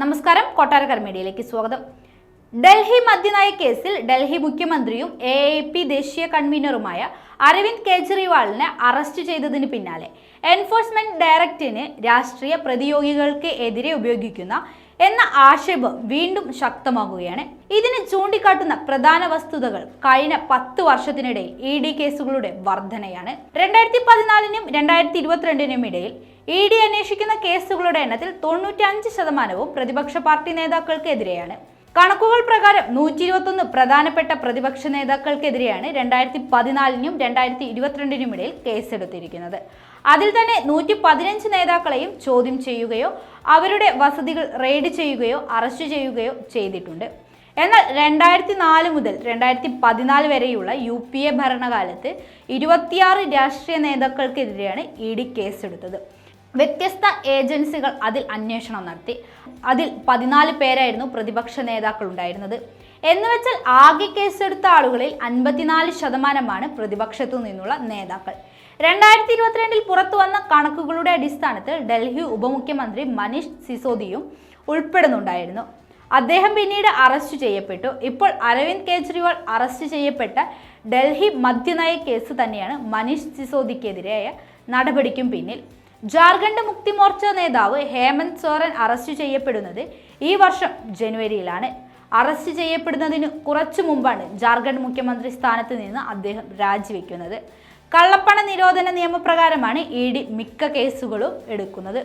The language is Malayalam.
നമസ്കാരം, കൊട്ടാരക്കര മീഡിയയിലേക്ക് സ്വാഗതം. ഡൽഹി മദ്യനയ കേസിൽ ഡൽഹി മുഖ്യമന്ത്രിയും AAP ദേശീയ കൺവീനറുമായ അരവിന്ദ് കെജ്രിവാളിനെ അറസ്റ്റ് ചെയ്തതിന് പിന്നാലെ എൻഫോഴ്സ്മെന്റ് ഡയറക്ടറേറ്റിന് രാഷ്ട്രീയ പ്രതിയോഗികൾക്ക് എതിരെ ഉപയോഗിക്കുന്ന എന്ന ആക്ഷേപം വീണ്ടും ശക്തമാകുകയാണ്. ഇതിന് ചൂണ്ടിക്കാട്ടുന്ന പ്രധാന വസ്തുതകൾ കഴിഞ്ഞ 10 വർഷത്തിനിടയിൽ ED കേസുകളുടെ വർധനയാണ്. 2014നും 2022നും ഇടയിൽ ED അന്വേഷിക്കുന്ന കേസുകളുടെ എണ്ണത്തിൽ 95% പ്രതിപക്ഷ പാർട്ടി നേതാക്കൾക്കെതിരെയാണ്. കണക്കുകൾ പ്രകാരം 121 പ്രധാനപ്പെട്ട പ്രതിപക്ഷ നേതാക്കൾക്കെതിരെയാണ് 2014നും 2022നും ഇടയിൽ കേസെടുത്തിരിക്കുന്നത്. അതിൽ തന്നെ 115 നേതാക്കളെയും ചോദ്യം ചെയ്യുകയോ അവരുടെ വസതികൾ റെയ്ഡ് ചെയ്യുകയോ അറസ്റ്റ് ചെയ്യുകയോ ചെയ്തിട്ടുണ്ട്. എന്നാൽ 2004 മുതൽ 2014 വരെയുള്ള UPA ഭരണകാലത്ത് 26 രാഷ്ട്രീയ നേതാക്കൾക്കെതിരെയാണ് ED കേസെടുത്തത്. വ്യത്യസ്ത ഏജൻസികൾ അതിൽ അന്വേഷണം നടത്തി. അതിൽ 14 പേരായിരുന്നു പ്രതിപക്ഷ നേതാക്കൾ ഉണ്ടായിരുന്നത്. എന്നുവെച്ചാൽ ആകെ കേസെടുത്ത ആളുകളിൽ 54% പ്രതിപക്ഷത്തു നിന്നുള്ള നേതാക്കൾ. 2022 പുറത്തു വന്ന കണക്കുകളുടെ അടിസ്ഥാനത്തിൽ ഡൽഹി ഉപമുഖ്യമന്ത്രി മനീഷ് സിസോദിയും ഉൾപ്പെടുന്നുണ്ടായിരുന്നു. അദ്ദേഹം പിന്നീട് അറസ്റ്റ് ചെയ്യപ്പെട്ടു. ഇപ്പോൾ അരവിന്ദ് കെജ്രിവാൾ അറസ്റ്റ് ചെയ്യപ്പെട്ട ഡൽഹി മദ്യനയ കേസ് തന്നെയാണ് മനീഷ് സിസോദിക്കെതിരായ നടപടിക്കും പിന്നിൽ. ജാർഖണ്ഡ് മുക്തി മോർച്ച നേതാവ് ഹേമന്ത് സോറൻ അറസ്റ്റ് ചെയ്യപ്പെടുന്നത് ഈ വർഷം ജനുവരിയിലാണ്. അറസ്റ്റ് ചെയ്യപ്പെടുന്നതിന് കുറച്ചു മുമ്പാണ് ജാർഖണ്ഡ് മുഖ്യമന്ത്രി സ്ഥാനത്ത് നിന്ന് അദ്ദേഹം രാജിവെക്കുന്നത്. കള്ളപ്പണ നിരോധന നിയമപ്രകാരമാണ് ED മിക്ക കേസുകളും എടുക്കുന്നത്.